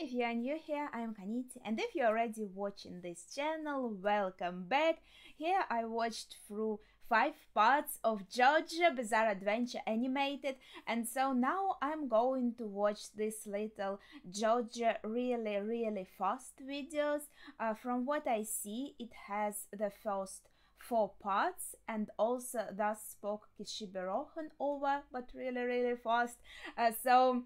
if you are new here, I am Kanity, and if you're already watching this channel, welcome back. Here I watched through 5 parts of JoJo's Bizarre Adventure animated, and so now I'm going to watch this little JoJo really fast videos. From what I see, it has the first 4 parts, and also thus spoke Kishibe Rohan OVA, but really fast. So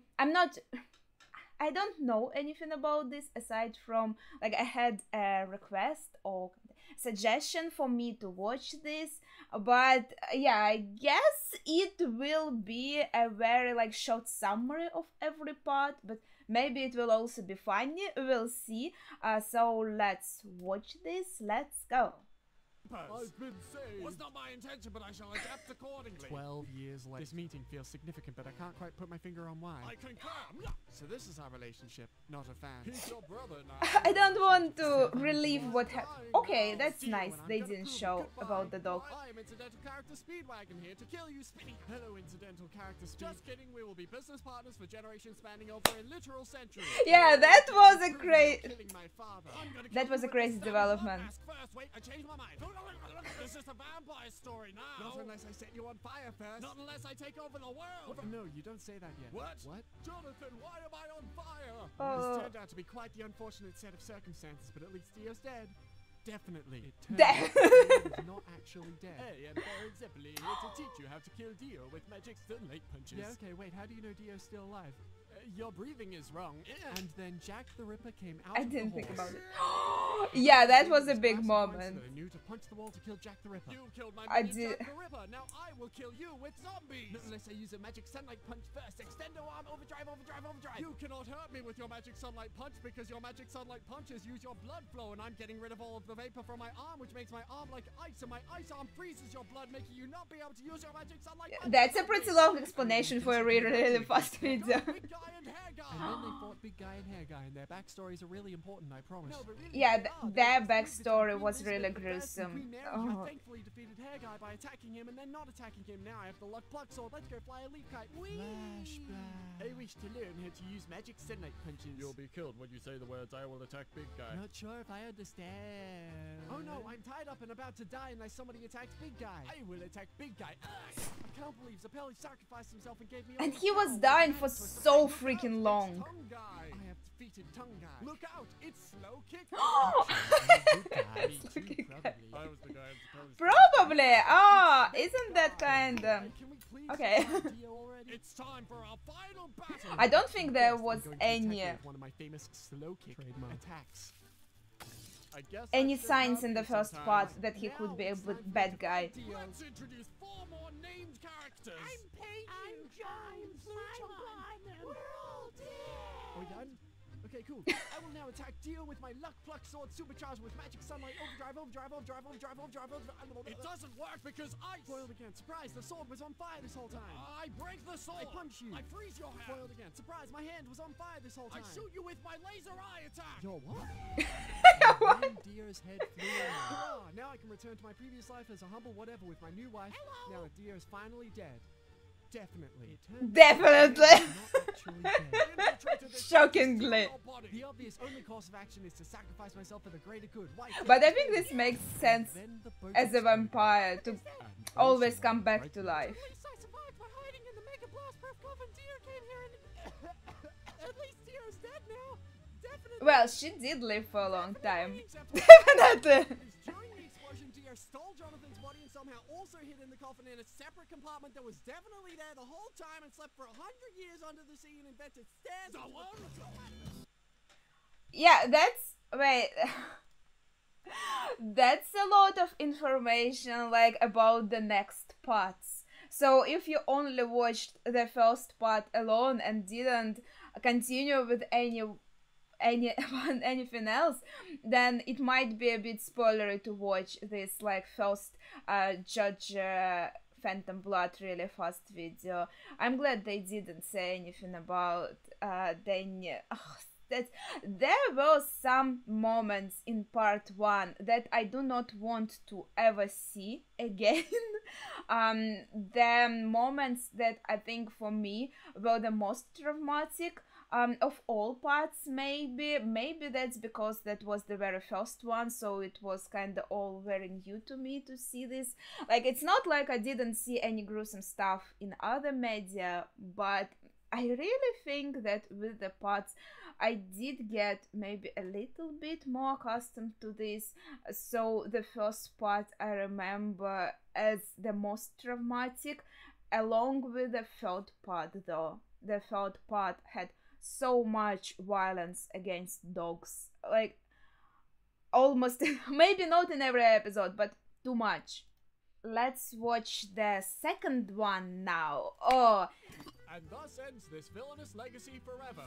I don't know anything about this aside from like I had a request or suggestion for me to watch this, but yeah, I guess it will be a very like short summary of every part, but maybe it will also be funny. We'll see. So let's watch this. Let's go. I've been saved. Was not my intention, but I shall adapt accordingly. 12 years later. This meeting feels significant, but I can't quite put my finger on why. I concur. So this is our relationship, not a fan. He's your brother now. I don't want to relive what happened. Okay, that's nice. They didn't show about the dog. I'm incidental character Speedwagon here to kill you, Spinny. Hello, incidental character Speed. Just kidding, we will be business partners for generations spanning over a literal century. Yeah, that was a Killing my father. That was a crazy development. First, wait, I changed my mind. This is a vampire story now. Not unless I set you on fire first. Not unless I take over the world. No, you don't say that yet. What? Jonathan, why am I on fire? This turned out to be quite the unfortunate set of circumstances, but at least Dio's dead. Definitely. It turned out Dio was not actually dead. Hey, I'm Baron Zeppeli here to teach you how to kill Dio with magic sunlight punches. Yeah, okay, wait, how do you know Dio's still alive? Your breathing is wrong. And then Jack the Ripper came out I of didn't the think horse. about it. Yeah, that was a big moment. I knew to punch the wall to kill Jack the Ripper. You killed my I minion did. Jack the Ripper. Now I will kill you with zombies. Not unless I use a magic sunlight punch first. Extendo arm, overdrive. You cannot hurt me with your magic sunlight punch because your magic sunlight punches use your blood flow, and I'm getting rid of all of the vapor from my arm, which makes my arm like ice, and my ice arm freezes your blood, making you not be able to use your magic sunlight punch. That's a pretty long explanation for a really fast video. Big guy and hair guy. And then they fought Big Guy and Hair Guy, and their backstories are really important, I promise. No, but really, Yeah, they are. their There's a backstory difference was between really Elizabeth and gruesome. Queen Mary. Oh. I thankfully defeated Hair Guy by attacking him and then not attacking him. Now I have the luck pluck sword. Let's go fly a leaf kite. Whee! Flashback. I wish to learn how to use magic sunlight punches. You'll be killed when you say the words, I will attack Big Guy. Not sure if I understand. Oh no, I'm tied up and about to die unless somebody attacks Big Guy. I will attack Big Guy. I can't believe Zappelli sacrificed himself and gave me all And the he was power. dying for That's what the so Look out, freaking it's long. Tongue Guy. I have defeated Tongue Guy. Look out, it's Slow Kick. Slow Kick Guy. I was the guy I'm supposed to. Probably. Ah, isn't that kind of... Can we please Okay. start Dio already? It's time for our final battle. I don't think there I'm was going to attack any you with one of my famous slow kick attacks. I guess any I've been signs in the happy first sometimes. part that he Now could be a it's time for bad the guy. Let's introduce 4 more named characters. I'm James. We're all dead. Are we done? Okay, cool. I will now attack Dio with my luck pluck sword supercharged with magic sunlight overdrive. It doesn't work because ice. Foiled again. Surprise, the sword was on fire this whole time. I break the sword. I punch you. I freeze your hand. Foiled again. Surprise, my hand was on fire this whole I time. shoot you with my laser eye attack. Your what? What? Then Dio's head flew away. Hurrah! Now I can return to my previous life as a humble whatever with my new wife. Now that Dio's finally dead. Definitely. It turned Definitely. out not actually dead. Infiltrated the Shockingly. your body. The obvious only course of action is to sacrifice myself for the greater good. Why? But I think this makes sense Then the boat as a exploded. vampire to always come back to life. At least I survived by hiding in the Mega Blast Proof coven. Dio came here and... At least Dio's dead now. Definitely. Well, she did live for a long time. During Definitely. the explosion, Dio stole Jonathan's body and somehow also hid in the coffin in a separate compartment that was definitely there the whole time and slept for 100 years under the sea and invented stairs. Yeah, that's... Wait. That's a lot of information, like, about the next parts. So if you only watched the first part alone and didn't continue with anything else, then it might be a bit spoilery to watch this like first Judge Phantom Blood really fast video. I'm glad they didn't say anything about that there were some moments in part 1 that I do not want to ever see again. The moments that I think for me were the most traumatic of all parts. Maybe that's because that was the very first one, so it was kind of all very new to me to see this. Like, it's not like I didn't see any gruesome stuff in other media, but I really think that with the parts I did get maybe a little bit more accustomed to this. So the first part I remember as the most traumatic, along with the third part though. The third part had so much violence against dogs. Like, almost, maybe not in every episode, but too much. Let's watch the second one now. Oh, And thus ends this villainous legacy forever.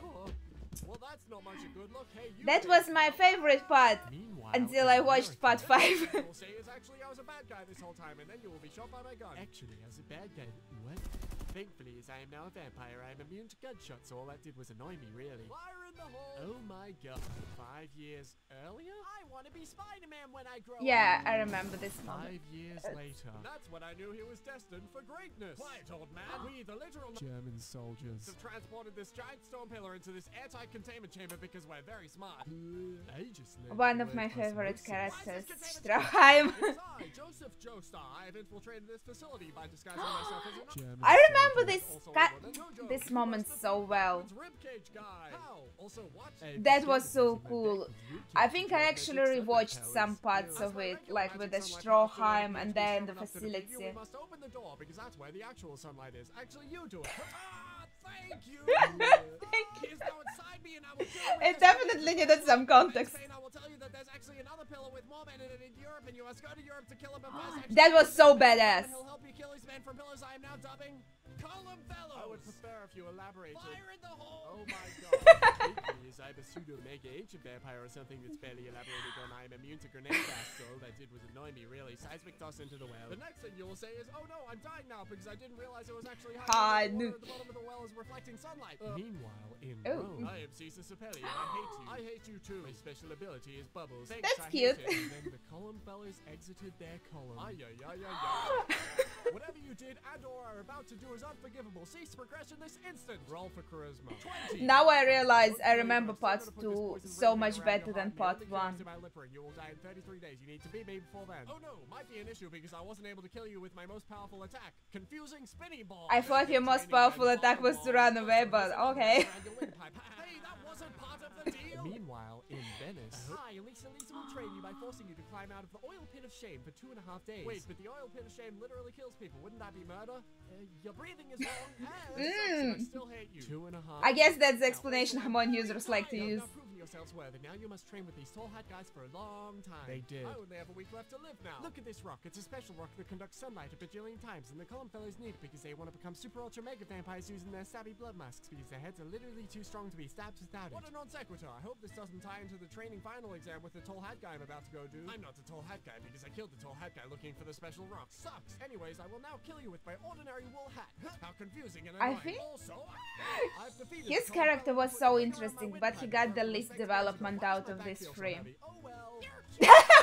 Well, that's not much a good look. Hey, you that was my favorite part Meanwhile, until in I watched part 5. will say is actually I was a bad guy this whole time, and then you will be shot by my gun. Actually, as a bad guy, what? Thankfully, as I am now a vampire, I am immune to gunshots, so all that did was annoy me, really. Fire in the hole. Oh my god. 5 years earlier? I want to be Spider-Man when I grow Yeah, up. I remember this 5 moment. years later. That's when I knew he was destined for greatness. Quiet, old man. We, the literal German soldiers. have transported this giant stone pillar into this airtight containment chamber because we're very smart. I just learned One the of word my favorite osmosis. characters, Stroheim. It's I, Joseph Joestar. I have infiltrated this facility by disguising myself as a German I remember soldiers. this Also ca- known as JoJo's. this moment so well. Ribcage guy. How? Also what? That was so cool. I think I actually rewatched some parts of it, like with the Stroheim and then the facility. We must open the door because that's where the actual sunlight is. Actually, you do it. Ah, thank you. Thank He is now inside me and I will kill him. It definitely needed some context. Spain, I will tell you that there's actually another pillar with more men in it in Europe, and you must go to Europe to kill him. But first, That was so badass. He'll help you kill these men from pillars I am now dubbing Column Fellows. I would prefer if you elaborated. Fire in the hole. Oh my god. Thankfully, as I'm a pseudo-mega ancient vampire or something that's barely elaborated on, I am immune to grenade blast, so all that did was annoy me, really. Seismic toss into the well. The next thing you will say is, oh no, I'm dying now because I didn't realize it was actually Hard. hiding. The water at the bottom of the well is reflecting sunlight. Meanwhile, in Oh. Rome, I am Caesar Sapelli and I hate you. I hate you too. my special ability is bubbles. Thanks, That's I hate cute. it. And then the column fellas exited their column. Ay, ay, ay, ay, ay. Whatever you did and or are about to do is unforgivable. Cease progression this instant. Roll for charisma. 20. Now I realize I Okay, remember but I'm part still gonna put 2 this poison so ring much around better your than heart. part The only 1. cure is to my lip ring. You will die in 33 days. You need to beat me before then. Oh no, might be an issue because I wasn't able to kill you with my most powerful attack. Confusing spinning ball. I thought your most powerful attack was to run away, but okay. Hey, that wasn't part of the deal. Meanwhile, in Venice, Hi, Elisa will train you by forcing you to climb out of the oil pit of shame for 2.5 days. Wait, but the oil pit of shame literally kills people. Wouldn't that be murder? Your breathing is wrong. And I still hate you. 2.5. I guess that's the explanation Hamon users like to use. Now proving yourselves worthy. Now you must train with these tall hat guys for a long time. They did. I only have a week left to live now. Look at this rock. It's a special rock that conducts sunlight a bajillion times, and the column fellows need it because they want to become super ultra mega vampires using their stabby blood masks because their heads are literally too strong to be stabbed without it. What a non sequitur. I hope this doesn't tie into the training final exam with the tall hat guy I'm about to go do. I'm not the tall hat guy because I killed the tall hat guy looking for the special rock. Sucks. Anyways, I will now kill you with my ordinary wool hat. How confusing and I annoying. think Also, I've defeated his the character column was fellows so with the interesting, finger on but my he wit got pen. the Respect least the development president. out Why of does my this back feel so frame. heavy? Oh well.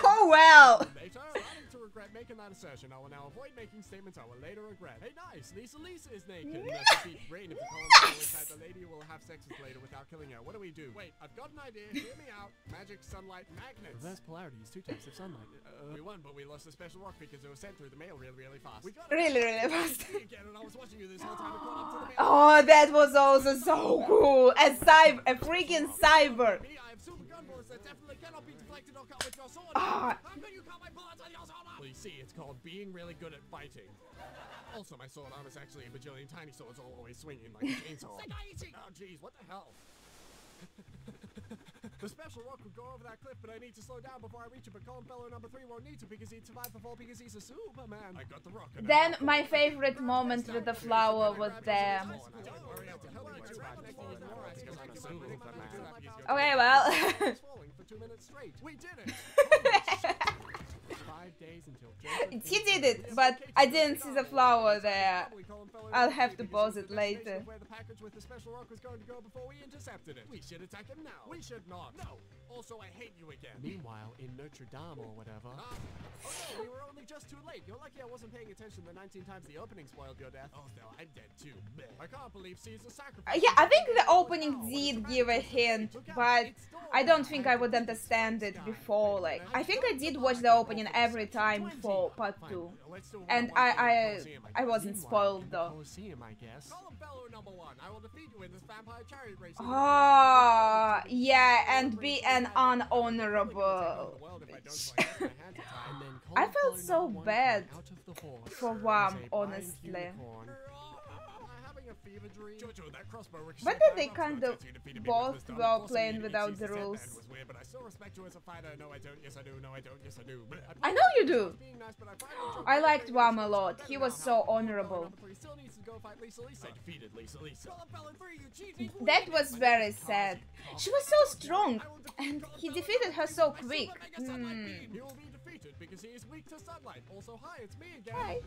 Oh well! Later, starting to regret making that assertion. I will now avoid making statements I will later regret. Hey, nice. Lisa is naked. Must be brain if the column fellow inside the lady will have sex with later without killing her. What do we do? Wait, I've got an idea. Hear me out. Magic sunlight magnets. Reverse polarity is 2 types of sunlight. We won, but we lost a special rock because it was sent through the mail really fast. We got Really, really fast. again, and I was watching you this whole time. I caught up to the mail. Oh, that was also so cool! A freaking cyber! Me, I have super gun bullets that definitely cannot be deflected or cut with your sword. Ah. How can you cut my bullets with your sword? Well, you see, it's called being really good at fighting. Also, my sword arm is actually a bajillion tiny swords all always swinging like a chainsaw. Oh, jeez, what the hell? The special rock would go over that cliff, but I need to slow down before I reach it. But column fellow number 3 won't need to because he'd survive the fall because he's a Superman. I got the rock. And Then my favorite moment with the flower was the... Okay, well... falling for 2 minutes straight. We did it. 5 days until Joseph He did it, but I didn't see the flower there. I'll have to pause it later. Where the package with the special rock was going to go before we intercepted it. We should attack him now. We should not. No. Also, I hate you again. Meanwhile, in Notre Dame or whatever. Oh no, we were only just too late. You're lucky I wasn't paying attention the 19 times the opening spoiled your death. Oh no, I'm dead too. I can't believe Caesar sacrificed. Yeah, I think the opening did give a hint, but I don't think I would understand it before. Like, I think I did watch the opening every time for part 2, and I wasn't spoiled though. Oh, yeah, and be an unhonorable. I felt so bad for Wham, honestly. But then they kind of both were playing without the rules. I know you do! I liked Wham a lot. He was so honorable. That was very sad. She was so strong, and he defeated her so quick. He will be defeated because he is weak to sunlight. Also, hi, it's me again. Hi.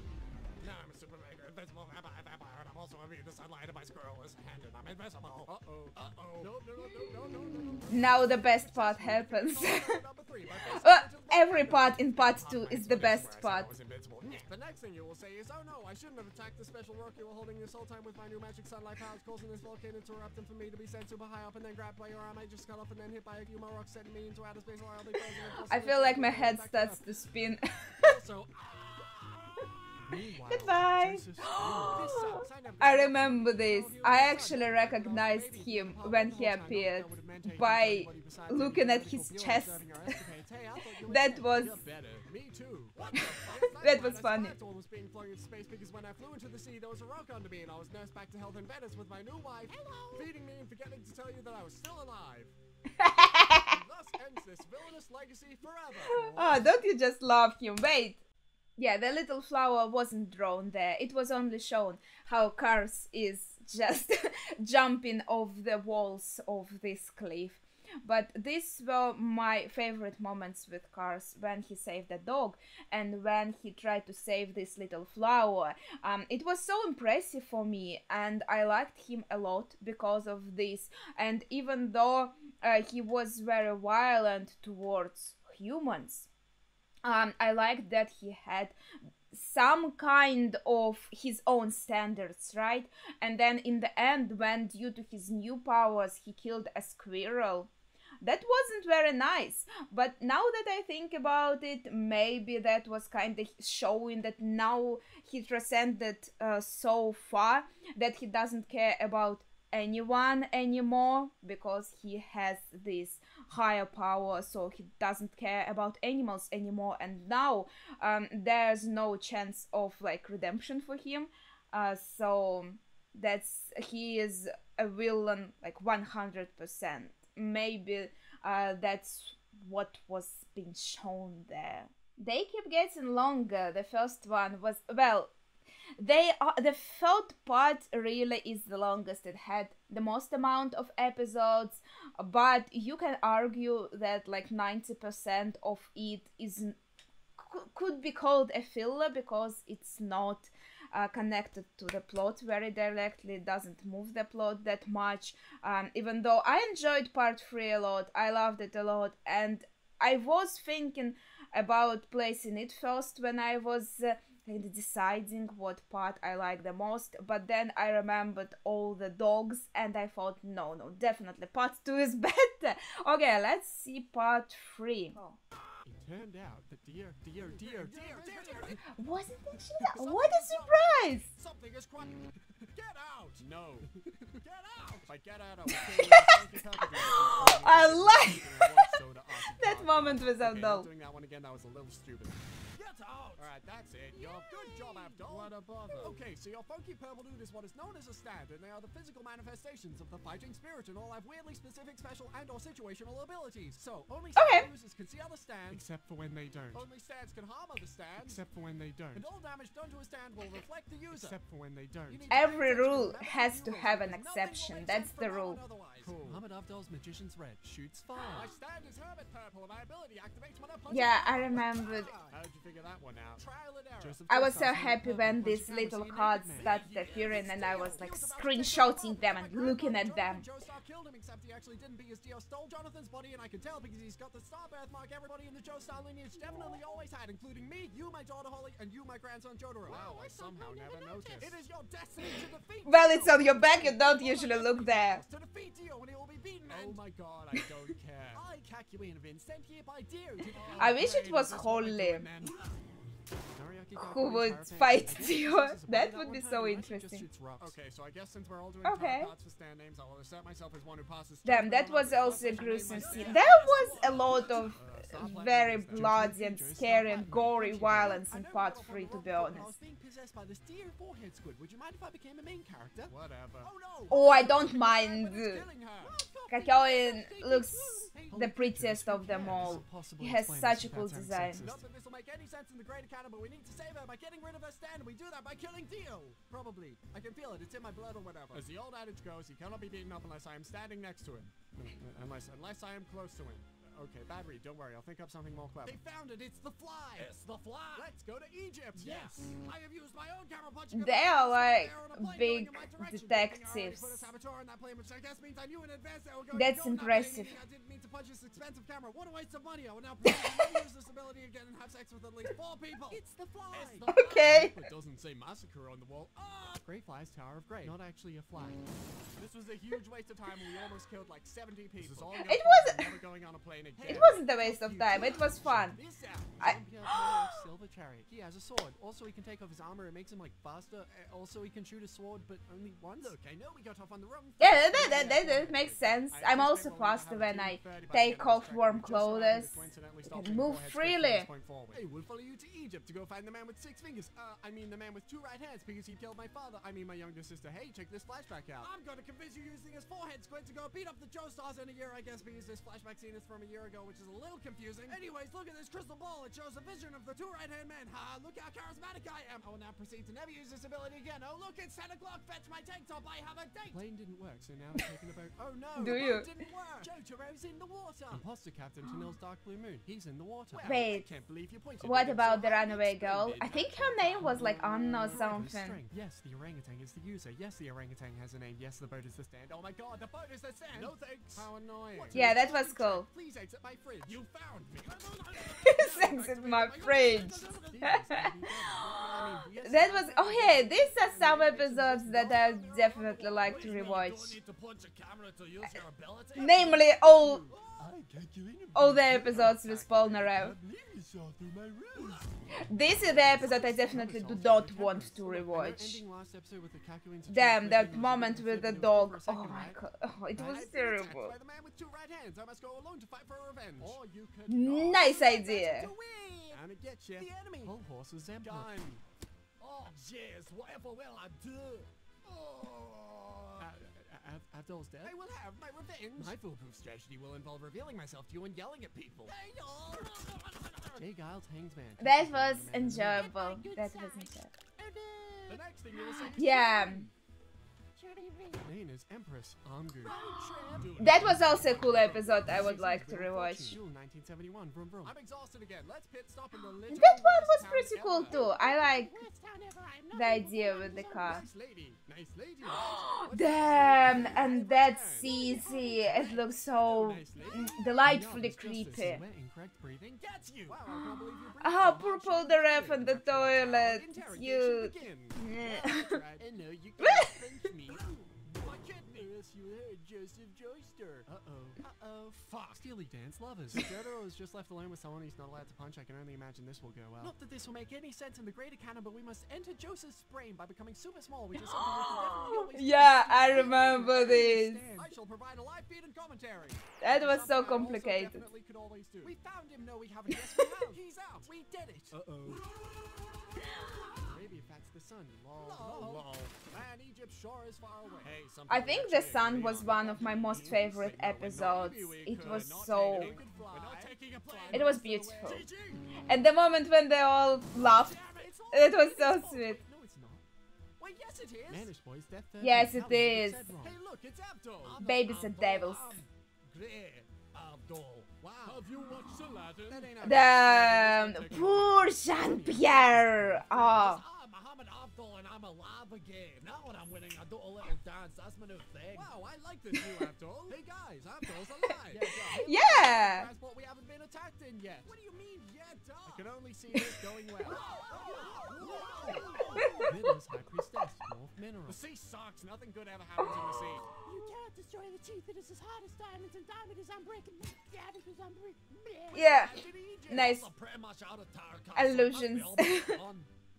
Now I'm a super mega invincible vampire, and I'm also immune to sunlight, and my squirrel is handed. I'm invincible. Uh-oh. Uh-oh. No. Now the best part happens. Every part in part 2 is the best part. The next thing you will say is, oh no, I shouldn't have attacked the special rock you were holding this whole time with my new magic sunlight powers, causing this volcano to erupt and for me to be sent super high up and then grabbed by your arm. I just cut off and then hit by a few more rocks, sending me into outer space where I'll be frozen. I feel like my head starts to spin. Also, Goodbye! I remember this. I actually recognized him when he appeared by looking at his chest. That was that was funny. Because when I flew into the sea, there was a rock under me, and I was nursed back to health in Venice with my new wife, feeding me and forgetting to tell you that I was still alive. And thus ends this villainous legacy forever. Oh, don't you just love him? Wait. Yeah, the little flower wasn't drawn there. It was only shown how Cars is just jumping off the walls of this cliff. But these were my favorite moments with Cars, when he saved the dog and when he tried to save this little flower. It was so impressive for me, and I liked him a lot because of this. And even though he was very violent towards humans, I liked that he had some kind of his own standards, right? And then in the end, when due to his new powers he killed a squirrel, that wasn't very nice. But now that I think about it, maybe that was kind of showing that now he transcended so far that he doesn't care about anyone anymore, because he has this higher power, so he doesn't care about animals anymore. And now there's no chance of like redemption for him, so he is a villain like 100%. Maybe that's what was being shown there. They keep getting longer. The first one was, well, the third part really is the longest. It had the most amount of episodes, but you can argue that like 90% of it could be called a filler, because it's not connected to the plot very directly. It doesn't move the plot that much, even though I enjoyed part 3 a lot. I loved it a lot, and I was thinking about placing it first when I was deciding what part I like the most, but then I remembered all the dogs and I thought, no, definitely part 2 is better. Okay, let's see part 3. It turned out that dear. Wasn't actually that? What a surprise! Something is cracking. Get out! No. Get out! If I get out, I will kill you. I like that moment was so dull. Doing that one again, that was a little stupid. Get Get out! Alright, that's it. Good job, Abdul. What a bother. Okay, so your funky purple dude is what is known as a stand, and they are the physical manifestations of the fighting spirit, and all have weirdly specific special and or situational abilities. So, only stand users can see other stands. Except for when they don't. Only stands can harm other stands. Except for when they don't. And all damage done to a stand will reflect the user. Except for when they don't. Every rule has to have an exception. That's the rule. Cool. Muhammad Abdul's Magician's Red shoots fire. My stand is Hermit Purple, and my ability activates when I punch. Yeah, I remembered. How did you figure that one out? Trial and error. I was so happy when these little cards started appearing, and I was like screenshotting them and looking at them. Joestar killed him, except he actually didn't, because Dio stole Jonathan's body, and I can tell because he's got the star birthmark everybody in the Joestar lineage definitely always had, including me, you, my daughter Holly, and you, my grandson Jotaro. Wow, I somehow never noticed. It is your destiny to defeat. Well, it's on your back. You don't usually look there. To defeat Dio, and he will be beaten. Oh my God, I don't care. I, Kakuin, have been sent here by Dio. I wish it was Holly who would fight Dio. That would be so interesting. Okay, so I guess since we're all doing cards for stand names, I'll assert myself as one who passes. Damn, that was also a gruesome scene. There was a lot of very bloody and scary and gory violence in part 3, to be honest. I was being possessed by this dear forehead squid. Would you mind if I became a main character? Whatever. Oh no! Oh, I don't mind. Kakyoin looks the prettiest of them all. He has such a cool design. Not that this will make any sense in the greater canon, but we need to save her by getting rid of her stand, and we do that by killing Dio. Probably. I can feel it. It's in my blood or whatever. As the old adage goes, he cannot be beaten up unless I am standing next to him. Unless I am close to him. Okay, bad read. Don't worry. I'll think up something more clever. They found it. It's the fly. It's the fly. Let's go to Egypt. Yes. I have used my own camera punching. They are like big detectives. That's impressive. I didn't mean to punch this expensive camera. What a waste of money. I will now use this ability again and have sex with at least 4 people. It's the fly. It's the okay. It doesn't say massacre on the wall. Grey Fly's Tower of Grey. Not actually a fly. This was a huge waste of time, and we almost killed like 70 people. It wasn't. Never going on a plane again. It wasn't a waste of time. It was fun. Silver chariot. He has a sword. Also, he can take off his armor. It makes him like faster. Also, he can shoot a sword, but only once. Look, I know we got off on the wrong. Yeah, that makes sense. I'm also faster when I take off warm clothes. I can move freely. Hey, we'll follow you to Egypt to go find the man with 6 fingers. I mean the man with 2 right hands because he killed my father. I mean my younger sister. Hey, check this flashback out. I'm gonna convince you using his forehead squid to go beat up the Joestars in a year, I guess, because this flashback scene is from a year ago, which is a little confusing. Anyways, look at this crystal ball. It shows a vision of the 2 right-hand men. Ha, look how charismatic I am. I will now proceed to never use this ability again. Oh, look, it's 10 o'clock. Fetch my tank top. I have a date. Plane didn't work, so now I'm taking a boat. Oh no, do the you? boat didn't work. JoJo's in the water. Imposter Captain Tanil's Dark Blue Moon. He's in the water. Well, wait, I can't believe you pointed what about the runaway girl? I think her name was like Anna or something. Yes, the orangutan is the user. Yes, the orangutan has a name. Yes, the boat is the stand. Oh my god, the boat is the stand. No thanks. How annoying. Yeah, that was cool. Please exit my fridge. You found me. Please exit my fridge. That was. Oh yeah, these are some episodes that I definitely like to rewatch. Namely, all the episodes with Polnareff. This is the episode I definitely do not want to rewatch. Damn, that moment with the dog. Oh my god, oh, it was terrible. Nice idea. Oh, jeez, whatever will I do? Abdul's dead? I will have my revenge. My foolproof strategy will involve revealing myself to you and yelling at people. Jay Giles Hangsman. That was enjoyable. That was enjoyable. The next thing you will say. Yeah. Name is Empress Angu. That was also a cool episode I would like to rewatch. I'm exhausted again. Let's pit stop in the that one was pretty cool too. I like the idea with the car. Nice lady. Damn, and that's easy. It looks so delightfully creepy. Ah, poor Polnareff in the toilet. You. Or else you heard Joseph Joyster. Uh-oh. Fuck. Steely Dan's lovers. JoJo is just left alone with someone he's not allowed to punch. I can only imagine this will go well. Not that this will make any sense in the greater canon, but we must enter Joseph's brain by becoming super small, which is something we can definitely always Yeah, I remember this. I shall provide a live feed and commentary. That was so Something I also complicated. definitely could always do. We found him. No, we haven't. Yes, we have. He's out. We did it. Maybe if that's the sun. Lol. Man, Egypt sure is far away. Hey, I think the sun was one of my most favorite episodes. It was so... It was beautiful. And the moment when they all laughed, it was so sweet. No, it's not. Wait, yes it is. Manish boys, Death Yes, it is. Hey, look, it's Abdul. Babies and devils. Abdul. Wow. Have you watched Aladdin? The poor Jean-Pierre. Oh. Muhammad Abdul and I'm alive again. Now when I'm winning, I do a little dance. That's my new thing. Wow, I like this new Abdul. Hey guys, Abdul's alive. Yeah. But we haven't been attacked in yet. What do you mean yet? I can only see this going well. Minerals, High Priestess, Morph Mineral. The sea sucks. Nothing good ever happens in the sea. You can't destroy the teeth. It is as hard as diamonds, and diamond is unbreakable. Diamond is unbreakable. Yeah. Egypt. Nice. Pretty much out of tower. Illusions.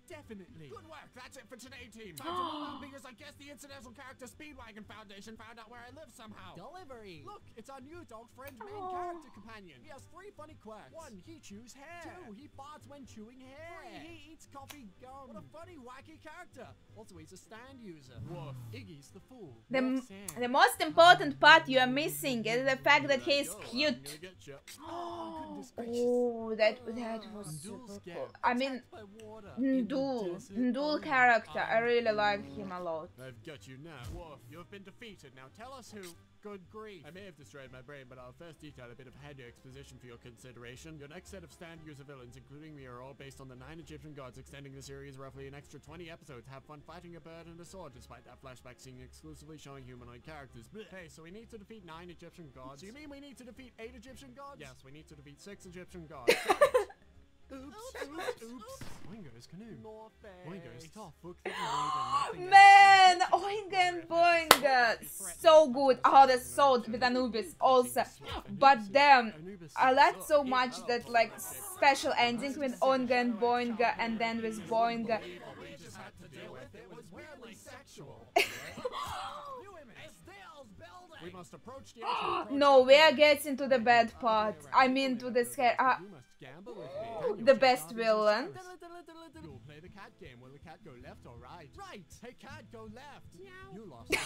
Definitely. Good work. That's it for today, team. Time to move on because I guess the Incidental Character Speedwagon Foundation found out where I live somehow. Delivery. Look, it's our new dog friend main character companion. He has 3 funny quirks. 1, he chews hair. 2, he farts when chewing hair. 3, he eats coffee gum. What a funny, wacky character. Also, he's a stand user. Woof. Iggy's the fool. The most important part you are missing is the fact that he is cute. Oh, that was super cool. I mean, Ndul character, I really like him a lot. I've got you now. Woof, you have been defeated. Now tell us who. Good grief. I may have destroyed my brain, but I'll first detail a bit of head exposition for your consideration. Your next set of stand user villains, including me, are all based on the 9 Egyptian gods, extending the series roughly an extra 20 episodes. Have fun fighting a bird and a sword, despite that flashback scene exclusively showing humanoid characters. Hey, so we need to defeat 9 Egyptian gods. So you mean we need to defeat 8 Egyptian gods? Yes, we need to defeat 6 Egyptian gods. Oops. Oingo's canoe. Oingo's tough. Book that you read and nothing Man, Oingo and Boingo, so good. Oh, the sword with Anubis also. But damn, I liked so much that like special ending with Oingo and Boingo, and then with Boingo. We must approach the No, we are getting to the bad part. I mean, to the scare. The best villain. You'll play the cat game. Will the cat go left or right? Right. Hey, cat, go left. Meow. You lost. Great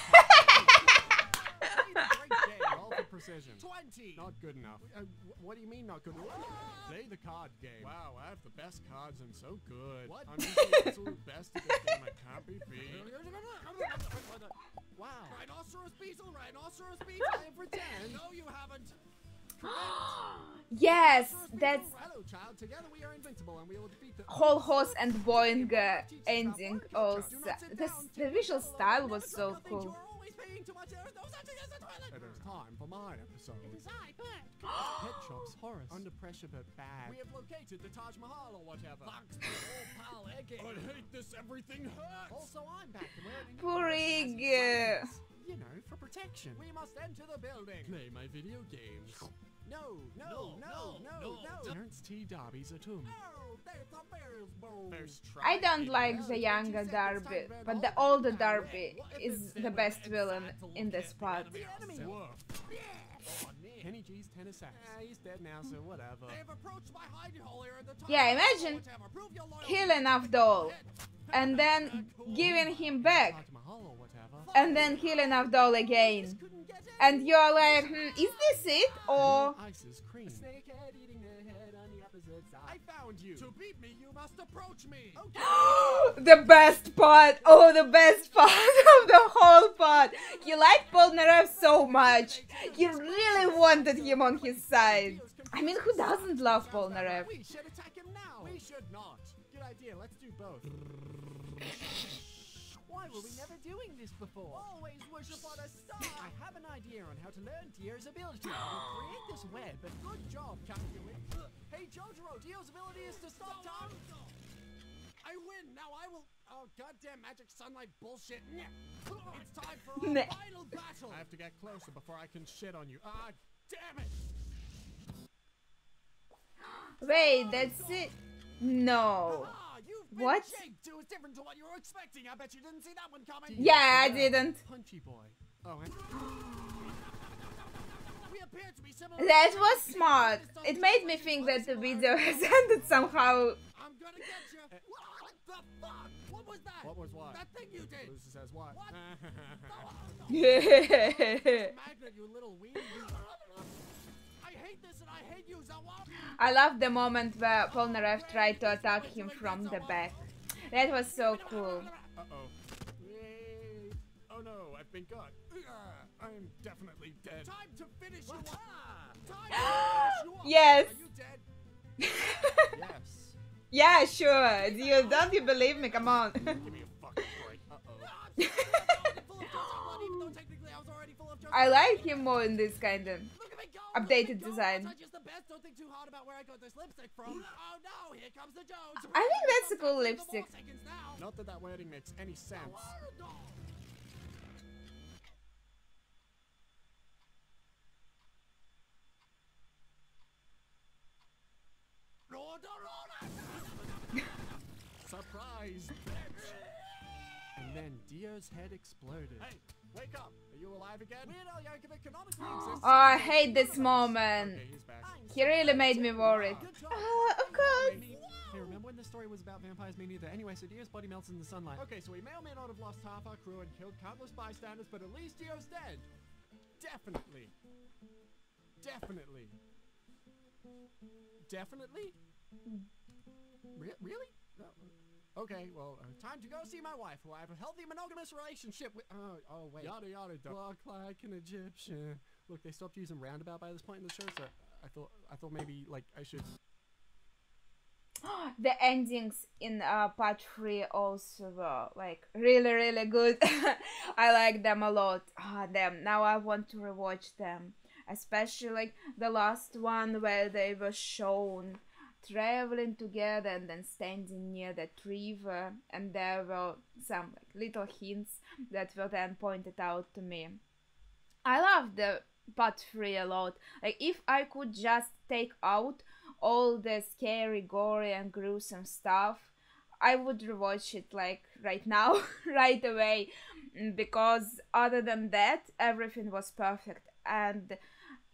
game. All for precision. 20. Not good enough. What do you mean not good enough? Play the card game. Wow, I have the best cards and so good. What? I'm the absolute best at this game. I can't be beat. Wow. Rhinoceros beetle, rhinoceros beetle. I have returned. No, you haven't. Yes, that's Hello, child. Together we are invincible and we will defeat the whole horse and Boingo ending also. The visual style was so cool. It is time for my episode. It is I, Bert. Pet Shop's Horace. Under pressure but bad. We have located the Taj Mahal or whatever. Thanks to old pal Eggy. I hate this, everything hurts. Also, I'm back to learning. Poor Iggy. You know, for protection. We must enter the building. Play my video games. No. Terrence T. Darby's a tomb. I don't like the younger Darby, but the older Darby is the best villain in this part. Kenny G's tennis axe. He's dead now, so whatever. Yeah, imagine killing Abdul and then giving him back, and then killing Abdul again. And you're like, is this it? Or I found you. To beat me, you must approach me. the best part. Oh, the best part of the whole part. He liked Polnareff so much. He really wanted him on his side. I mean, who doesn't love Polnareff? We should attack him now. We should not. Good idea. Let's do both. Why were we never doing this before? Always worship on a star. I have an idea on how to learn Dio's ability. We'll create this web, but good job, Captain. Hey, JoJo, Dio's ability is to stop time. I win. Now I will. Oh, goddamn magic sunlight bullshit. It's time for our final battle. I have to get closer before I can shit on you. Ah, damn it. Wait, that's it? No. What? It was different to what you were expecting. I bet you didn't see that one coming. Yeah, I didn't. Punchy boy. Oh, and we appear to be similar. That was smart. It made me think that the video has ended somehow. I'm gonna get you. What the fuck? What was that? What was what? That thing you did. Lucy says what? What? Magnet, you little weenie. I hate this and I hate you, Zawab. I love the moment where Polnareff tried to attack him from the back. That was so cool. Uh-oh. Oh no, I've been got. I'm definitely dead. Time to finish you off. Time to finish you off. Yes. Are you dead? Yes. Yeah, sure. Don't you believe me? Come on. Give me a fucking break. Uh-oh. I like him more in this kind of updated design. Don't think too hard about where I got this lipstick from. Oh no, here comes the Jones. I think that's a cool lipstick. Not that wording makes any sense. Surprise, bitch! And then Dio's head exploded. Hey, wake up! Are you alive again? Weird Al Yankovic canonically exists. Oh, I hate this moment. Okay, he's back. He really made me worried. Of course. Hey, remember when the story was about vampires? Me neither. Anyway, so Dio's body melts in the sunlight. Okay, so we may or may not have lost half our crew and killed countless bystanders, but at least Dio's dead. Definitely. Definitely. Definitely? Really? No. Okay, well, time to go see my wife, who I have a healthy monogamous relationship with. Oh, wait. Yada yada. Walk like an Egyptian. Look, they stopped using roundabout by this point in the show, so I thought maybe like I should. The endings in part 3 also were like really good. I like them a lot. Damn, now I want to rewatch them, especially like the last one where they were shown traveling together and then standing near that river, and there were some like little hints that were then pointed out to me. I love the part 3 a lot. Like, if I could just take out all the scary, gory and gruesome stuff, I would rewatch it like right now, right away, because other than that, everything was perfect. And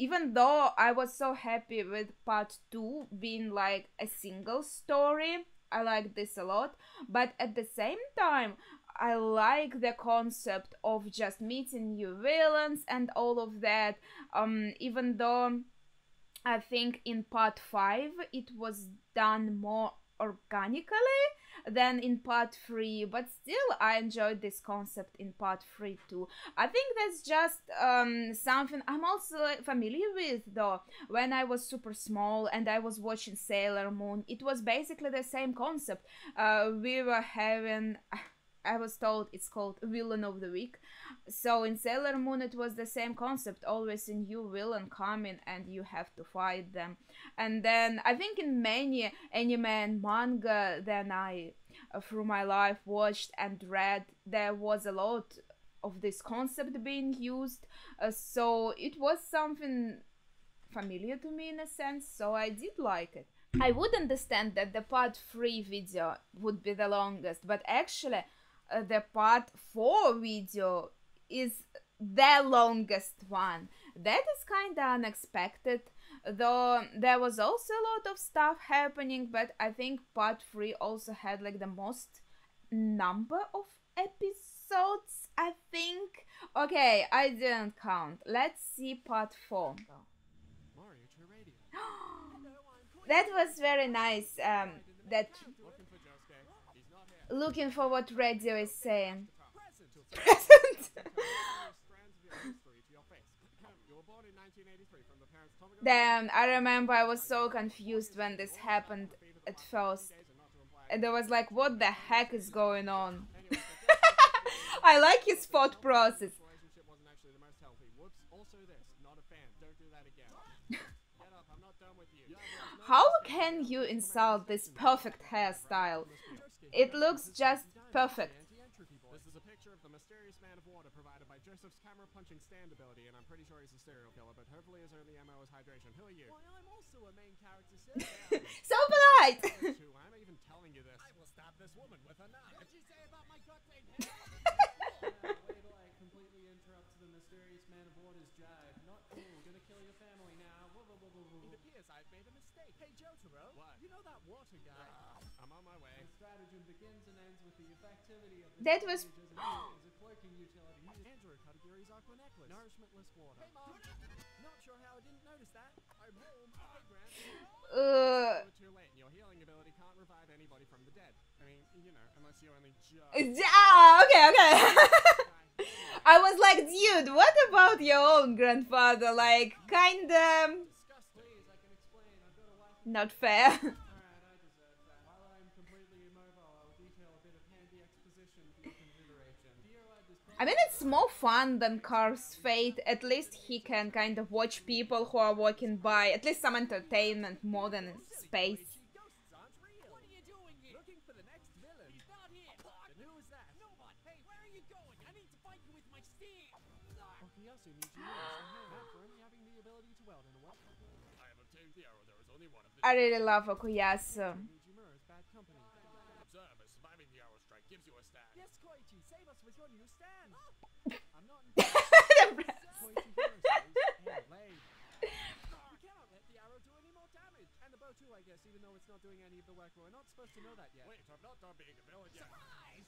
even though I was so happy with part 2 being like a single story, I like this a lot, but at the same time, I like the concept of just meeting new villains and all of that, even though I think in part 5 it was done more organically than in part 3, but still I enjoyed this concept in part 3 too. I think that's just something I'm also familiar with, though. When I was super small and I was watching Sailor Moon, it was basically the same concept. We were having, I was told it's called Villain of the Week. So in Sailor Moon it was the same concept, always a new villain coming and you have to fight them. And then I think in many anime and manga then I through my life watched and read, there was a lot of this concept being used, so it was something familiar to me in a sense, so I did like it. I would understand that the part 3 video would be the longest, but actually the part 4 video is the longest one. That is kinda unexpected, though there was also a lot of stuff happening, but I think part 3 also had like the most number of episodes, I think. Okay, I didn't count. Let's see part 4. That was very nice, that looking for what radio is saying. Present. Damn, I remember I was so confused when this happened at first. And I was like, what the heck is going on? I like his thought process. How can you insult this perfect hairstyle? It looks just perfect. This is a picture of the mysterious man of water provided by Joseph's camera punching stand ability, and I'm pretty sure he's a serial killer, but hopefully his only MO is hydration. Who are you? Why, I'm also a main character, sir. So polite! Who? I'm even telling you this. I will stab this woman with a knife. What'd you say about my gut-brain hair? Wait till I completely interrupt the mysterious man of water's jive. Not cool. Gonna kill your family now. It appears I've made a mistake. Hey, Jotaro. What? You know that water guy? I'm on my way. The stratagem begins and ends with the effectivity of the That was... as a cloaking utility. Andrew Katagiri's aqua necklace. Nourishmentless water. Hey, Mom. Not sure how I didn't notice that. I'm home. Hey, Grant. Too late. Your healing ability can't revive anybody from the dead. I mean, you know, unless you only just... Okay, okay. I was like, dude, what about your own grandfather? Like, kinda... Please, I can explain. I've got a wife. not fair. Alright, I deserve that. While I'm completely immobile, I'll detail a bit of handy exposition for your consideration. I mean, it's more fun than Car's fate. At least he can kind of watch people who are walking by. At least some entertainment more than space. Ghosts aren't real. What are you doing here? Looking for the next villain. He's not here. Then who is that? No one. Hey, where are you going? I need to fight you with my steam. Okuyasu needs you not for only having the ability to weld in a weapon. I have obtained the arrow. There is only one of this. I really love Okuyasu. Nijimura's bad company. Observe, as surviving the arrow strike gives you a stack. Yes, Koichi, save us with your new stand. I'm not Impressed. Koichi Hero says, hey, Blade. We cannot let the arrow do any more damage. And the bow too, I guess, even though it's not doing any of the work. We're not supposed to know that yet. Wait, I'm not done being a villain yet.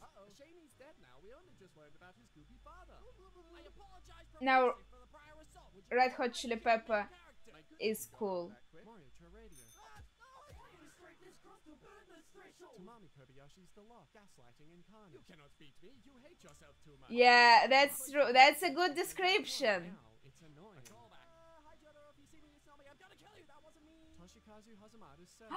Uh-oh, Shanie's dead now. We only just learned about his goopy father. I apologize for Now, for the prior assault. Red Hot Chili Pepper is cool. Mario, to radio. Tamami Kobayashi's the law, gaslighting incarnate. You cannot beat me. You hate yourself too much. Yeah, that's true. That's a good description. Now, it's annoying. Call back. Hi, Jotaro, if you see me, it's not me. I'm gonna kill you. That wasn't me. Toshikazu Hazamada's son.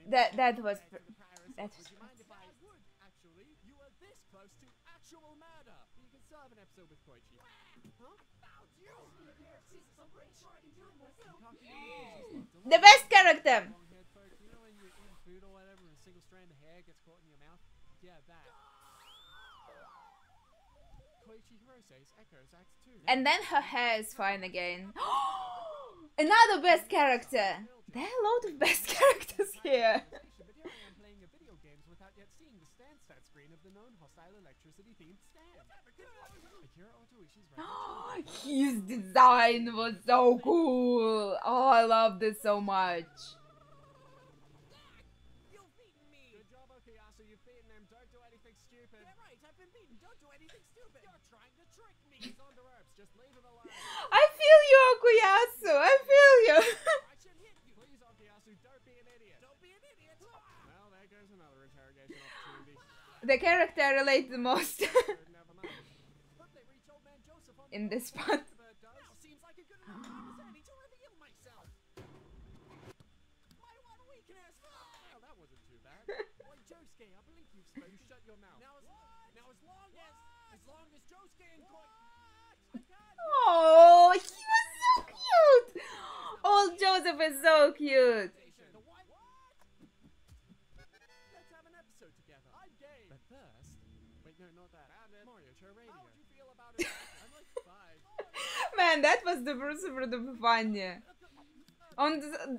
That was... To the prior That assault. was... Would you mind if I would? Actually, you were this close to actual murder. You can still have an episode with Koichi. Huh? Found you. The best character! Long-haired folk, you know when you eat food or whatever and a single strand of hair gets caught in your mouth? Yeah, that. Koichi Hirose's echoes Act 2. And then her hair is fine again. Another best character! There are a lot of best characters here. But here I am playing a video games without yet seeing the stand stat screen of the known hostile electricity-themed stand. Akira Otoishi's right. His design was so cool. Oh, I love this so much. You've beaten me. Good job, Okuyasu. You've beaten him. Don't do anything stupid. Yeah, right. I've been beaten. Don't do anything stupid. You're trying to trick me. He's on the ropes. Just leave him alone. I feel you, Okuyasu. I feel you. I should hit you. Please, Okuyasu, don't be an idiot. Don't be an idiot. Well, there goes another interrogation opportunity. The character I relate the most Never mind. Hope they reach old man Joseph on in this part. Now seems like a good enough time as any to reveal myself. My one weakness. Well, that wasn't too bad. Boy, Josuke, I believe you've spoken. You shut your mouth. Now as long as Josuke and Koi. Oh, he was so cute. Old Joseph is so cute. The what? Let's have an episode together. I'm game. But first, wait, no, not that. Mario, to radio. How would you feel about it? I'm like 5. Man, that was super duper funny.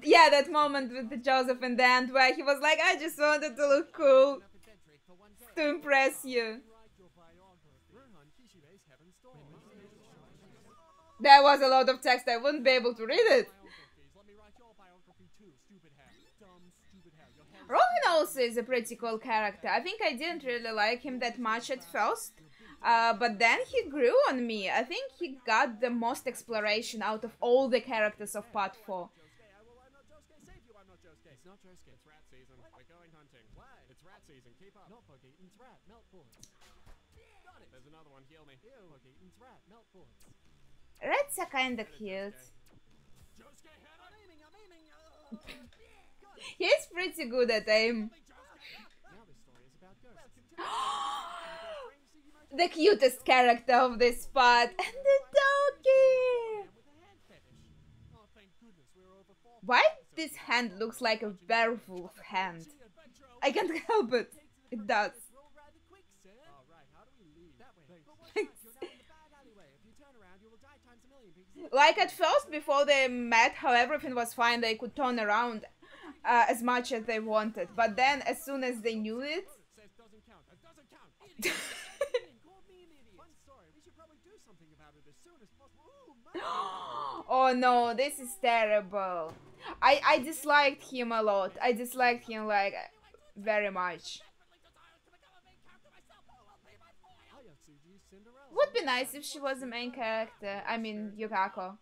Yeah, that moment with the Joseph in the end where he was like, I just wanted to look cool Enough adventuring for one day. to impress you. Write your biography. Rohan Kishibe's Heaven Storm. There was a lot of text, I wouldn't be able to read it. Biographies. Let me write your biography too. Stupid hair. Dumb, stupid hair. Your hair. Rohan also is a pretty cool character. I think I didn't really like him that much at first. But then he grew on me. I think he got the most exploration out of all the characters of part 4. Josuke, I'm not Josuke. Save you. I'm not Josuke. It's not Josuke. It's rat season. We're going hunting. Why? It's rat season. Keep up. Not Bug-Eaton's rat. Melt bullets. Got it. There's another one. Heal me. Ew. Bug-Eaton's rat. Melt bullets. Rats are kinda cute. Josuke, head on. I'm aiming. He's pretty good at aim. Now this story is about ghosts. The cutest character of this part. And the donkey! With a hand fetish. Oh, thank goodness we're over 4. Why this hand looks like a werewolf hand? I can't help it. It does. Roll rather quick, sir. Oh, right. How do we leave? That way. But what's that? You're now in the bad alleyway. If you turn around, you will die times a million because... Like at first, before they met, how everything was fine, they could turn around as much as they wanted. But then, as soon as they knew it... Says doesn't count. That doesn't count. Idiot. Called me an idiot. Fun story. We should probably do something about it as soon as possible. Ooh, Oh no, this is terrible. I disliked him a lot. I disliked him like very much. Would be nice if she was the main character. I mean, Yukako.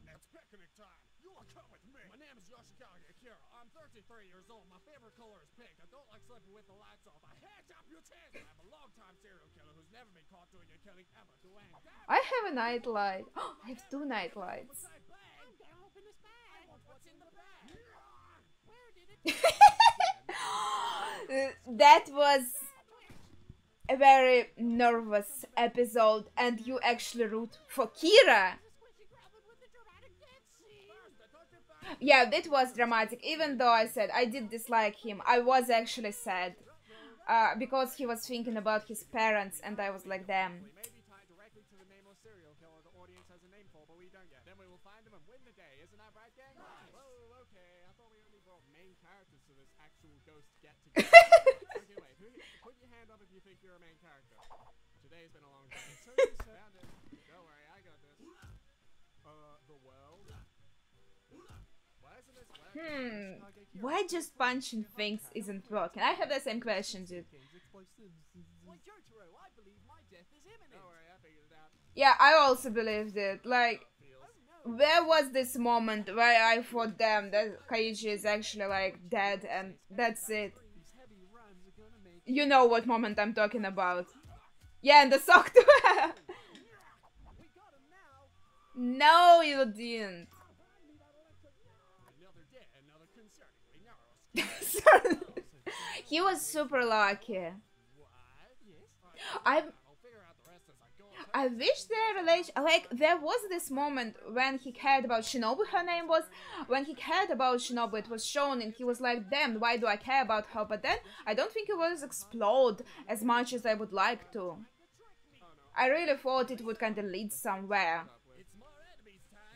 It's picnic time. You will come with me. My name is Yoshikawa Akira. I'm 33 years old. My favorite color is pink. I don't like sleeping with the lights off. I hands up your chance. I'm a long-time serial killer who's never been caught doing a killing ever. I have a nightlight. Oh, I have 2 nightlights. That was a very nervous episode, and you actually root for Kira. Yeah, that was dramatic. Even though I said I did dislike him, I was actually sad because he was thinking about his parents, and I was like, damn. Put your hand up if you think you're a main character. Today's been a long day. So you found it. Don't worry, I got this. The world. Why isn't this working? Why just punching things isn't working? I have the same question, dude. Why, Jotaro, I believe my death is imminent. Don't worry, I figured it out. Yeah, I also believed it. Like, where was this moment where I thought, damn, that Kaiichi is actually like dead and that's it? You know what moment I'm talking about. Yeah, and the sock too. No, you didn't. He was super lucky. I wish their relation, like, there was this moment when he cared about Shinobu, her name was, when he cared about Shinobu, it was shown, and he was like, damn, why do I care about her? But then, I don't think it was explode as much as I would like to. I really thought it would kind of lead somewhere.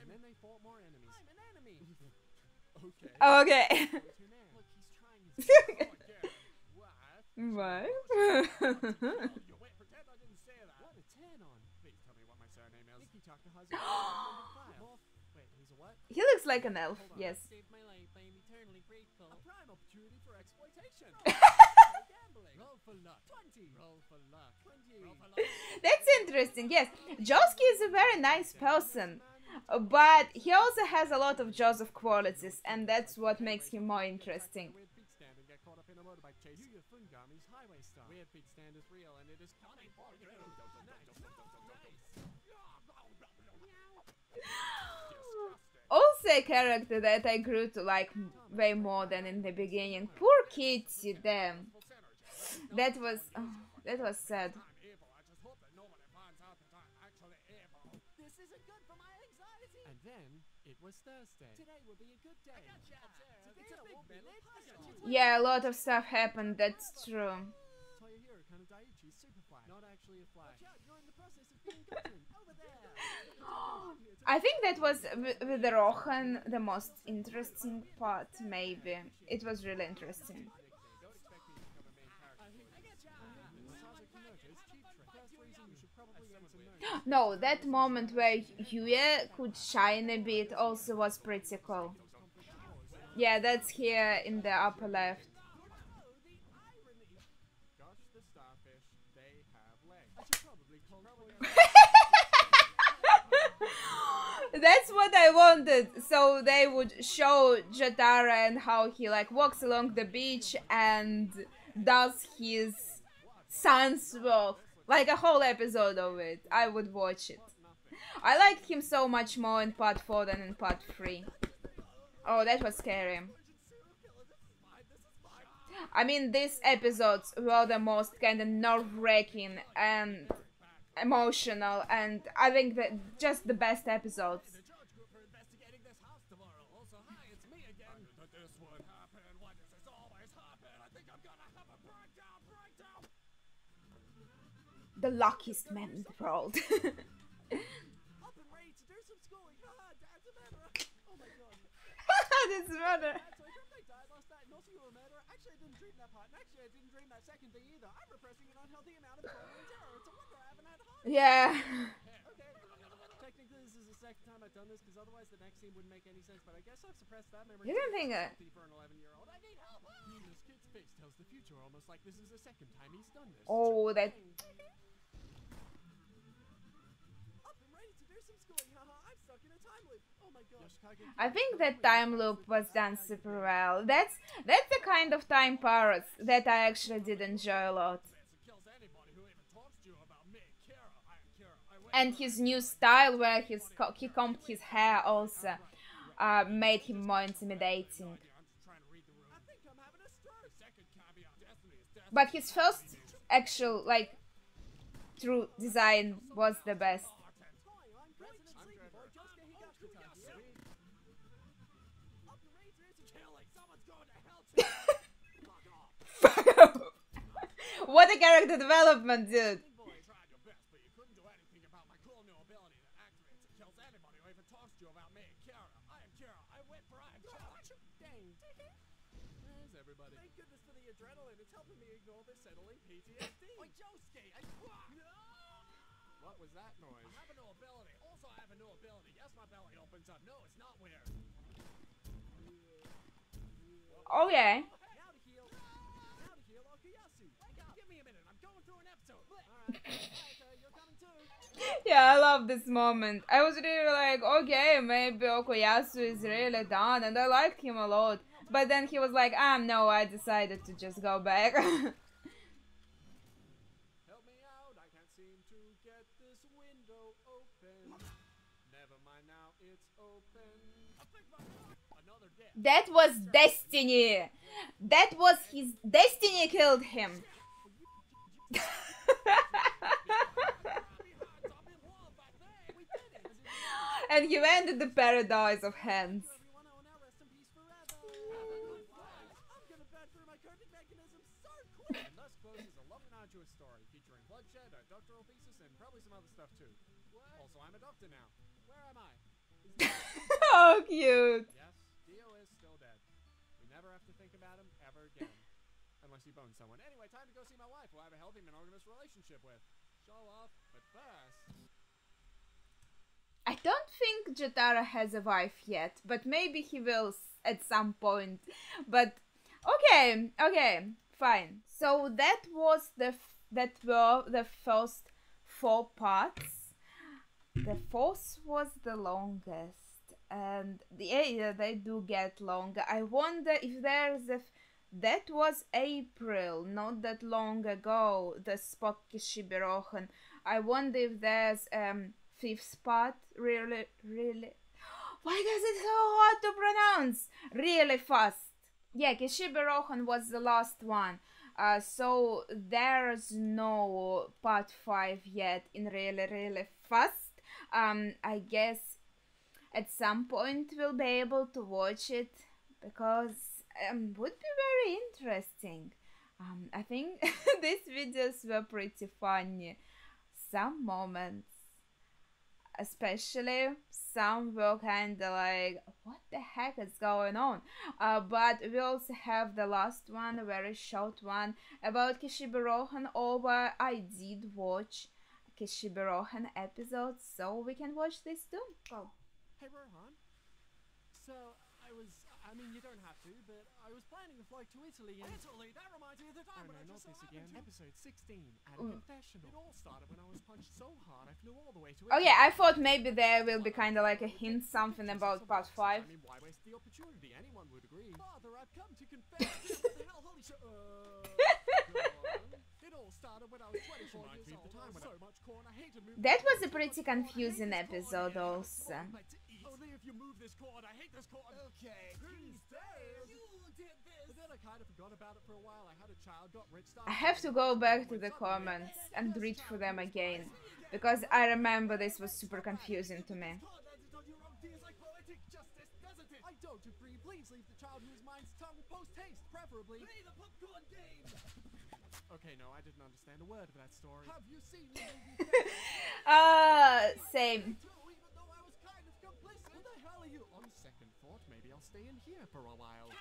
And then they fought more enemies. I'm an enemy. Okay. Look, What? he's trying his pretend I didn't say that. What a turn on. Please tell me what my surname is. Wait, he's a what? He looks like an elf, yes. Saved my life. I am eternally grateful. A prime opportunity for exploitation. Gambling. Roll for luck. 20. Roll for luck. 20. Roll for luck. That's interesting, yes. Josuke is a very nice person, but he also has a lot of Joseph qualities, and that's what makes him more interesting. Weird big stand is real, and it is coming for you. Also a character that I grew to like way more than in the beginning. Poor Kitty, damn. That was sad. This isn't good for my anxiety. And then it was Thursday. Today will be a good day. It's a big village. Yeah, a lot of stuff happened, that's true. Not actually a fly. Watch out, you're in the process of being gotten. Over there. I think that was with the Rohan the most interesting part, maybe. It was really interesting. No, that moment where Yue could shine a bit also was pretty cool. Yeah, that's here in the upper left. That's what I wanted. So they would show Jotaro and how he like walks along the beach and does his son's work. Like a whole episode of it. I would watch it. I liked him so much more in part 4 than in part 3. Oh, that was scary. I mean, these episodes were the most kind of nerve-wracking and emotional, and I think that just the best episodes. The luckiest man in the world. Up and ready to do some schooling. Haha, Dad's a murderer. Oh my god. This murder. Dad, so I dreamt I died last night and also you were a murderer. Actually, I didn't dream that part. And actually, I didn't dream that second thing either. I'm repressing an unhealthy amount of trauma and terror. It's a wonder I haven't had a heart. Yeah. Okay. Technically, this is the second time I've done this because otherwise the next scene wouldn't make any sense. But I guess I've suppressed that memory. You don't think For an 11-year-old, I need help. This kid's face tells the future, almost like this is the second time he's done this. Oh, that. Up and ready to do some schooling. Haha, I'm stuck in a time loop. Oh my god. I think that time loop was done super well. That's the kind of time pirates that I actually did enjoy a lot. And his new style, where he combed his hair, also made him more intimidating. But his first actual, like, true design was the best. What a character development, dude. Thank goodness for the adrenaline. It's helping me ignore the settling PTSD. Oi, Josuke! What was that noise? I have a new ability. Also, I have a new ability. Yes, my belly opens up. No, it's not weird. Oh yeah. Now to heal Okuyasu. Give me a minute. I'm going through an episode. Alright, you're coming too. Yeah, I love this moment. I was really like, okay, maybe Okuyasu is really done, and I liked him a lot. But then he was like, no, I decided to just go back. Help me out. I can't seem to get this window open. Never mind now, it's open. Another death. That was destiny. That was his destiny killed him. And he went to the paradise of hands. And thus closes a loving arduous story featuring bloodshed, a doctoral thesis, and probably some other stuff too. Also, I'm a doctor now. Where am I? Oh, cute. Yes, Dio is still dead. We never have to think about him ever again. Unless you bone someone. Anyway, time to go see my wife, who I have a healthy monogamous relationship with. Show off, but first... I don't think Jotaro has a wife yet, but maybe he will at some point. But okay, fine. So that were the first 4 parts. The fourth was the longest, and yeah, they do get longer. I wonder if there's a that was April, not that long ago. The Spock Kishibe-Rohan. I wonder if there's 5th part. Really. Why is it so hard to pronounce? Really fast. Yeah, Kishibe-Rohan was the last one. So there's no part 5 yet in really fast. I guess at some point we'll be able to watch it because would be very interesting. I think these videos were pretty funny. Some moments, especially some were kinda like, what the heck is going on? But we also have the last one, a very short one about Kishibe-Rohan OVA. I did watch Kishibe-Rohan episodes, so we can watch this too. Oh. Hey Rohan. So, I mean you don't have to, but I was planning a flight to Italy and... Italy? That reminds me of the time when I just... not this again. Episode 16, at a confessional. It all started when I was punched so hard I flew all the way to Oh yeah, I thought maybe there will be kind of like a hint, something about part 5. I mean, why waste the opportunity? Anyone would agree. Father, I've come to confess. What the hell? Holy shit. It all started when I was 24 years old. The time when so much corn, I hated moving. That was a pretty confusing episode also. Only if you move this cord. I hate this cord. Okay. Please stay. You did this. But then I kind of forgot about it for a while. I had a child, got rich, I have to go back to the comments and read through them again, because I remember this was super confusing to me. on your own feels like poetic justice, doesn't it? I don't agree. Please leave the child whose mind's tongue post-haste, preferably. Play the popcorn game! Okay, no, I didn't understand a word of that story. Have you seen the movie? Same. Even though I was kind of complicit. Who the hell are you? On second thought, maybe I'll stay in here for a while.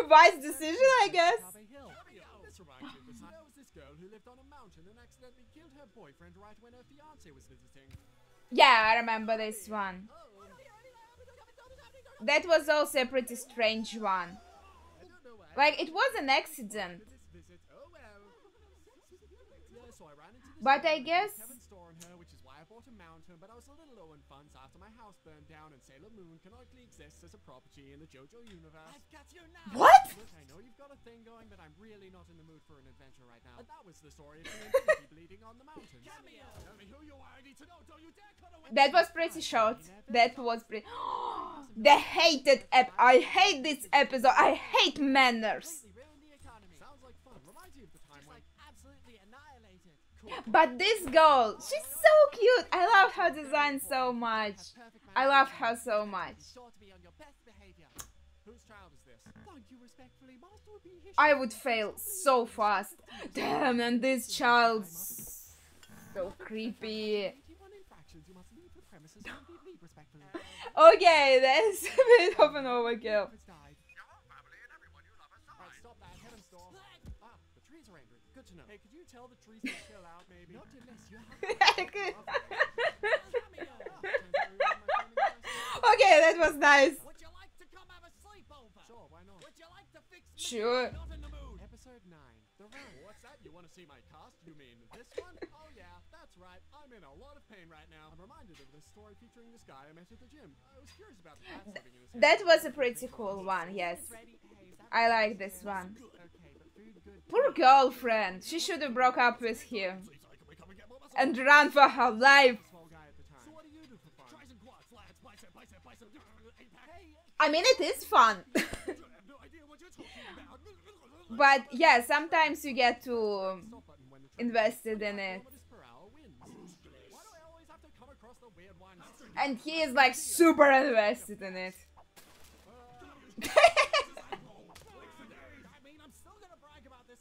Wise decision, I guess. This reminds me of this. There was this girl who lived on a mountain and accidentally killed her boyfriend right when her fiance was visiting. Yeah, I remember this one. That was also a pretty strange one. Like, it was an accident. But I guess... which is why I bought a mountain, but I was a little low on funds after my house burned down and Sailor Moon canonically exists as a property in the JoJo universe. I've got you now! What? Look, I know you've got a thing going, but I'm really not in the mood for an adventure right now. And that was the story of the infinity bleeding on the mountain. Cameo! Tell me who you are, I need to know, don't you dare cut away! That was pretty short. That was pretty... The hated I hate this episode. I hate manners. Sounds like fun. Reminds you of the time when... absolutely annihilated. But this girl, she's so cute. I love her design so much. I love her so much. Whose child is this? Thank you respectfully. Master would be his... I would fail so fast. Damn, and this child's so creepy. Okay, that's a bit of an overkill. Good to know. Hey, could you tell the trees to chill out, maybe? Not unless you Okay, that was nice. Would you like to come have a sleepover? Sure, why not? Would you like to fix me? Sure. Not in the mood. Episode 9. The Run. What's that? You want to see my cast? You mean this one? Oh yeah, that's right. I'm in a lot of pain right now. I'm reminded of this story featuring this guy I met at the gym. I was curious about the past living in his That was a pretty cool one, yes. I like this one. Poor girlfriend. She should have broke up with him and run for her life. I mean, it is fun. But yeah, sometimes you get too invested in it. And he is like super invested in it.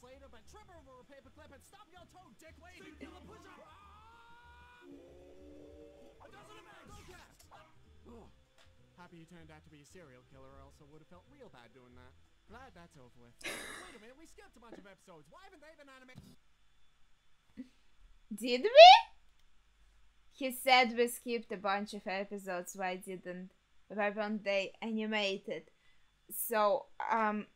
Later, but trip over a paperclip and stop your toe, dickwad! It doesn't matter! Oh, happy you turned out to be a serial killer, or else I would have felt real bad doing that. Glad that's over with. Wait a minute, we skipped a bunch of episodes. Why haven't they been animated? Did we? He said we skipped a bunch of episodes. Why weren't they animated? So,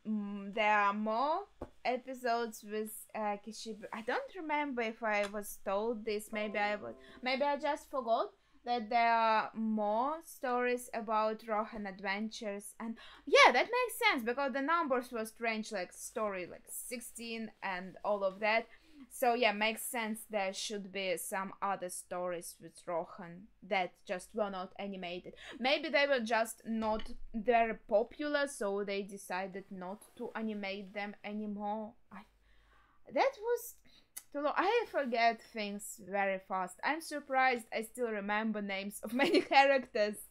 there are more episodes with Kishibe. I don't remember if I was told this. Maybe I just forgot that there are more stories about Rohan adventures. And yeah, that makes sense because the numbers were strange, like story like 16 and all of that. So yeah, makes sense there should be some other stories with Rohan that just were not animated. Maybe they were just not very popular, so they decided not to animate them anymore. That was too long. I forget things very fast. I'm surprised I still remember names of many characters.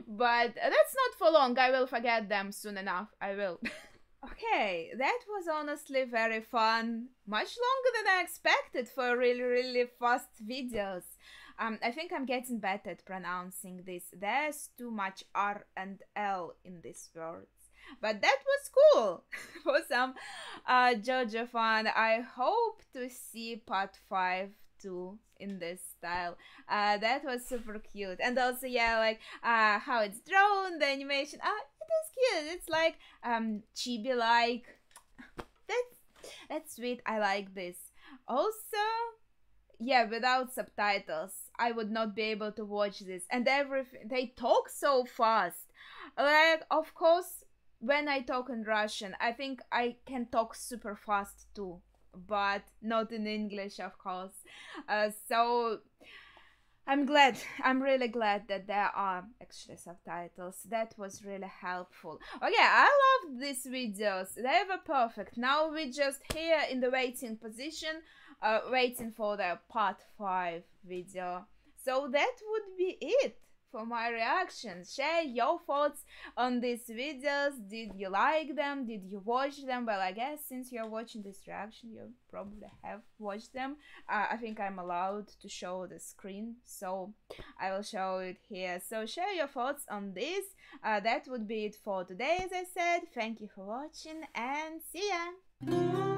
But that's not for long. I will forget them soon enough. I will. Okay, that was honestly very fun. Much longer than I expected for really fast videos. I think I'm getting better at pronouncing this. There's too much R and L in these words. But that was cool for some JoJo fan. I hope to see part 5 too in this style. That was super cute. And also, yeah, like how it's drawn, the animation. It is cute. It's like chibi-like. That's sweet. I like this. Also, yeah, without subtitles, I would not be able to watch this. And everything, they talk so fast. Like, of course, when I talk in Russian, I think I can talk super fast too, but not in English, of course. So I'm really glad that there are actually subtitles. That was really helpful. Okay, I love these videos. They were perfect. Now we're just here in the waiting position, waiting for the part 5 video. So that would be it for my reactions. Share your thoughts on these videos. Did you like them? Did you watch them? Well, I guess since you're watching this reaction, you probably have watched them. I think I'm allowed to show the screen, so I will show it here. So share your thoughts on this. That would be it for today, as I said. Thank you for watching and see ya!